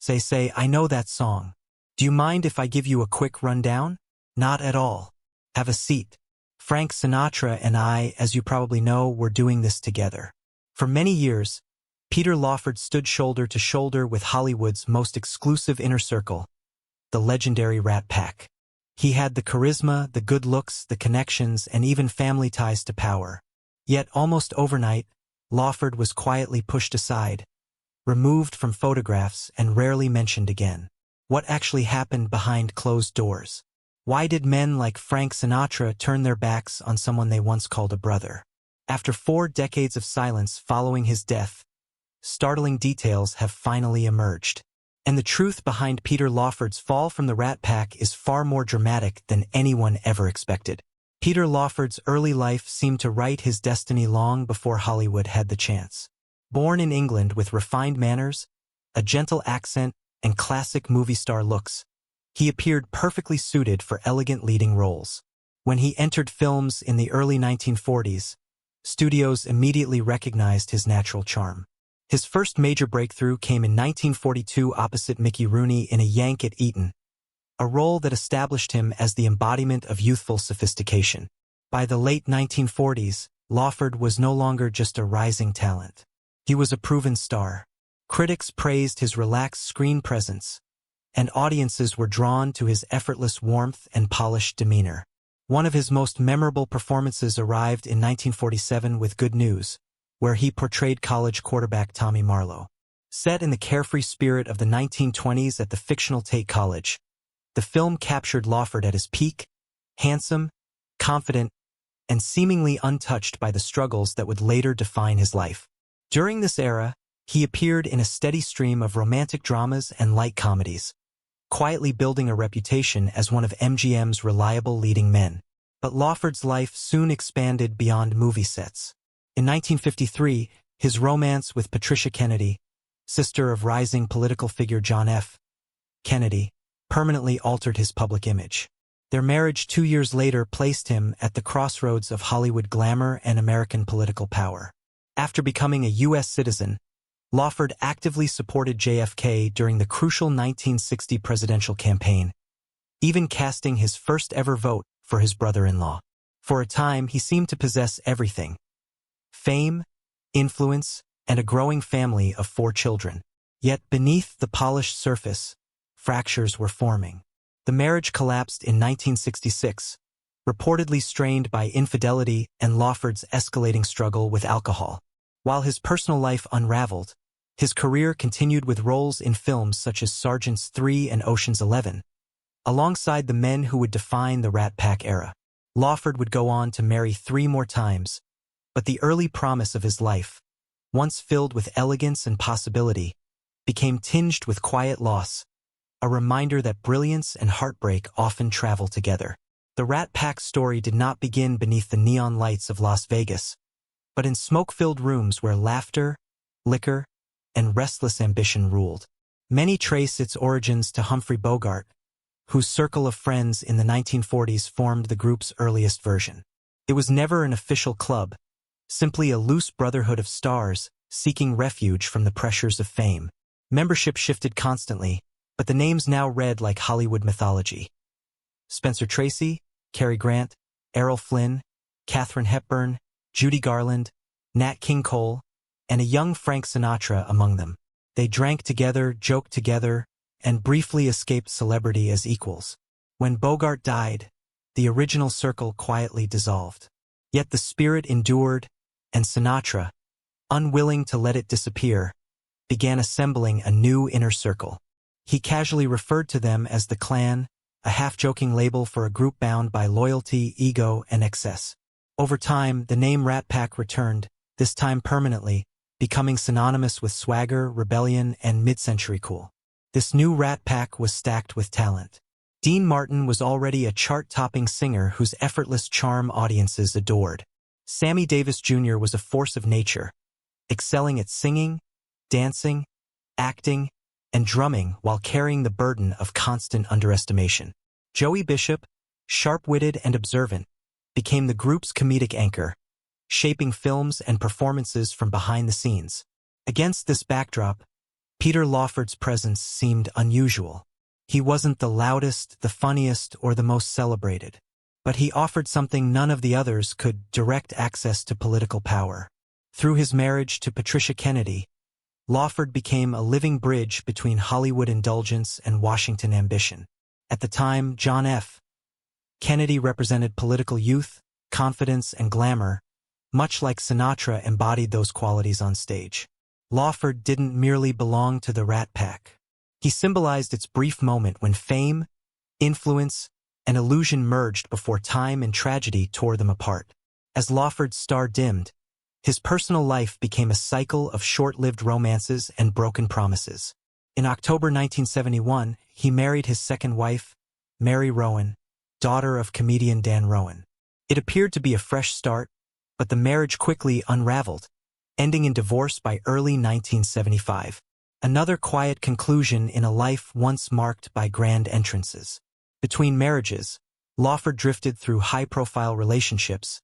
Say, I know that song. Do you mind if I give you a quick rundown? Not at all. Have a seat. Frank Sinatra and I, as you probably know, were doing this together. For many years, Peter Lawford stood shoulder to shoulder with Hollywood's most exclusive inner circle, the legendary Rat Pack. He had the charisma, the good looks, the connections, and even family ties to power. Yet almost overnight, Lawford was quietly pushed aside, removed from photographs and rarely mentioned again. What actually happened behind closed doors? Why did men like Frank Sinatra turn their backs on someone they once called a brother? After 4 decades of silence following his death, startling details have finally emerged. And the truth behind Peter Lawford's fall from the Rat Pack is far more dramatic than anyone ever expected. Peter Lawford's early life seemed to write his destiny long before Hollywood had the chance. Born in England with refined manners, a gentle accent, and classic movie star looks, he appeared perfectly suited for elegant leading roles. When he entered films in the early 1940s, studios immediately recognized his natural charm. His first major breakthrough came in 1942 opposite Mickey Rooney in A Yank at Eton, a role that established him as the embodiment of youthful sophistication. By the late 1940s, Lawford was no longer just a rising talent. He was a proven star. Critics praised his relaxed screen presence, and audiences were drawn to his effortless warmth and polished demeanor. One of his most memorable performances arrived in 1947 with Good News, where he portrayed college quarterback Tommy Marlowe. Set in the carefree spirit of the 1920s at the fictional Tate College, the film captured Lawford at his peak, handsome, confident, and seemingly untouched by the struggles that would later define his life. During this era, he appeared in a steady stream of romantic dramas and light comedies, quietly building a reputation as one of MGM's reliable leading men. But Lawford's life soon expanded beyond movie sets. In 1953, his romance with Patricia Kennedy, sister of rising political figure John F. Kennedy, permanently altered his public image. Their marriage 2 years later placed him at the crossroads of Hollywood glamour and American political power. After becoming a U.S. citizen, Lawford actively supported JFK during the crucial 1960 presidential campaign, even casting his first-ever vote for his brother-in-law. For a time, he seemed to possess everything: fame, influence, and a growing family of 4 children. Yet beneath the polished surface, fractures were forming. The marriage collapsed in 1966, reportedly strained by infidelity and Lawford's escalating struggle with alcohol. While his personal life unraveled, his career continued with roles in films such as Sergeants 3 and Ocean's 11. Alongside the men who would define the Rat Pack era, Lawford would go on to marry 3 more times, but the early promise of his life, once filled with elegance and possibility, became tinged with quiet loss, a reminder that brilliance and heartbreak often travel together. The Rat Pack story did not begin beneath the neon lights of Las Vegas, but in smoke-filled rooms where laughter, liquor, and restless ambition ruled. Many trace its origins to Humphrey Bogart, whose circle of friends in the 1940s formed the group's earliest version. It was never an official club, simply a loose brotherhood of stars seeking refuge from the pressures of fame. Membership shifted constantly, but the names now read like Hollywood mythology. Spencer Tracy, Cary Grant, Errol Flynn, Katharine Hepburn, Judy Garland, Nat King Cole, and a young Frank Sinatra among them. They drank together, joked together, and briefly escaped celebrity as equals. When Bogart died, the original circle quietly dissolved. Yet the spirit endured, and Sinatra, unwilling to let it disappear, began assembling a new inner circle. He casually referred to them as the Clan, a half-joking label for a group bound by loyalty, ego, and excess. Over time, the name Rat Pack returned, this time permanently, becoming synonymous with swagger, rebellion, and mid-century cool. This new Rat Pack was stacked with talent. Dean Martin was already a chart-topping singer whose effortless charm audiences adored. Sammy Davis Jr. was a force of nature, excelling at singing, dancing, acting, and drumming while carrying the burden of constant underestimation. Joey Bishop, sharp-witted and observant, became the group's comedic anchor, shaping films and performances from behind the scenes. Against this backdrop, Peter Lawford's presence seemed unusual. He wasn't the loudest, the funniest, or the most celebrated. But he offered something none of the others could: direct access to political power. Through his marriage to Patricia Kennedy, Lawford became a living bridge between Hollywood indulgence and Washington ambition. At the time, John F. Kennedy represented political youth, confidence, and glamour, much like Sinatra embodied those qualities on stage. Lawford didn't merely belong to the Rat Pack. He symbolized its brief moment when fame, influence, and illusion merged before time and tragedy tore them apart. As Lawford's star dimmed, his personal life became a cycle of short-lived romances and broken promises. In October 1971, he married his second wife, Mary Rowan, daughter of comedian Dan Rowan. It appeared to be a fresh start, but the marriage quickly unraveled, ending in divorce by early 1975. Another quiet conclusion in a life once marked by grand entrances. Between marriages, Lawford drifted through high-profile relationships,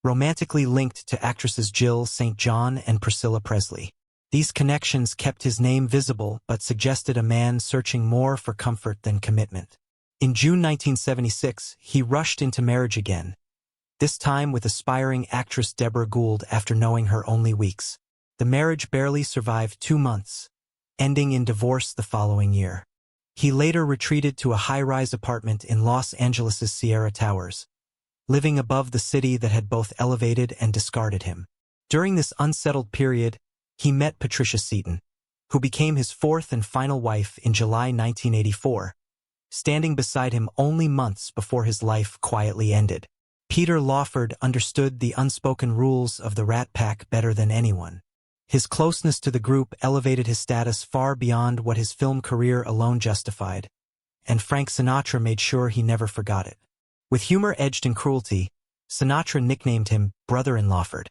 romantically linked to actresses Jill St. John and Priscilla Presley. These connections kept his name visible but suggested a man searching more for comfort than commitment. In June 1976, he rushed into marriage again, this time with aspiring actress Deborah Gould after knowing her only weeks. The marriage barely survived 2 months, ending in divorce the following year. He later retreated to a high-rise apartment in Los Angeles' Sierra Towers, living above the city that had both elevated and discarded him. During this unsettled period, he met Patricia Seton, who became his fourth and final wife in July 1984, standing beside him only months before his life quietly ended. Peter Lawford understood the unspoken rules of the Rat Pack better than anyone. His closeness to the group elevated his status far beyond what his film career alone justified, and Frank Sinatra made sure he never forgot it. With humor edged in cruelty, Sinatra nicknamed him Brother in Lawford,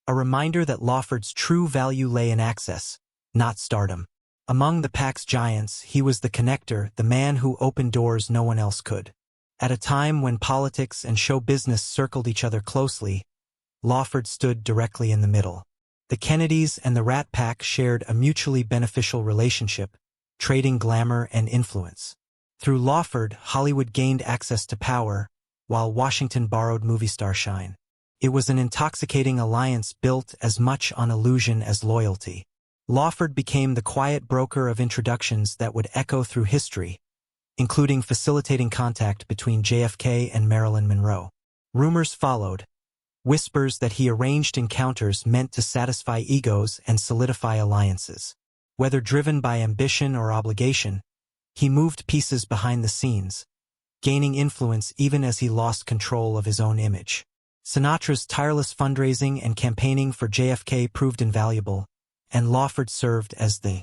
a reminder that Lawford's true value lay in access, not stardom. Among the pack's giants, he was the connector, the man who opened doors no one else could. At a time when politics and show business circled each other closely, Lawford stood directly in the middle. The Kennedys and the Rat Pack shared a mutually beneficial relationship, trading glamour and influence. Through Lawford, Hollywood gained access to power, while Washington borrowed movie star shine. It was an intoxicating alliance built as much on illusion as loyalty. Lawford became the quiet broker of introductions that would echo through history, including facilitating contact between JFK and Marilyn Monroe. Rumors followed, whispers that he arranged encounters meant to satisfy egos and solidify alliances. Whether driven by ambition or obligation, he moved pieces behind the scenes, gaining influence even as he lost control of his own image. Sinatra's tireless fundraising and campaigning for JFK proved invaluable, and Lawford served as the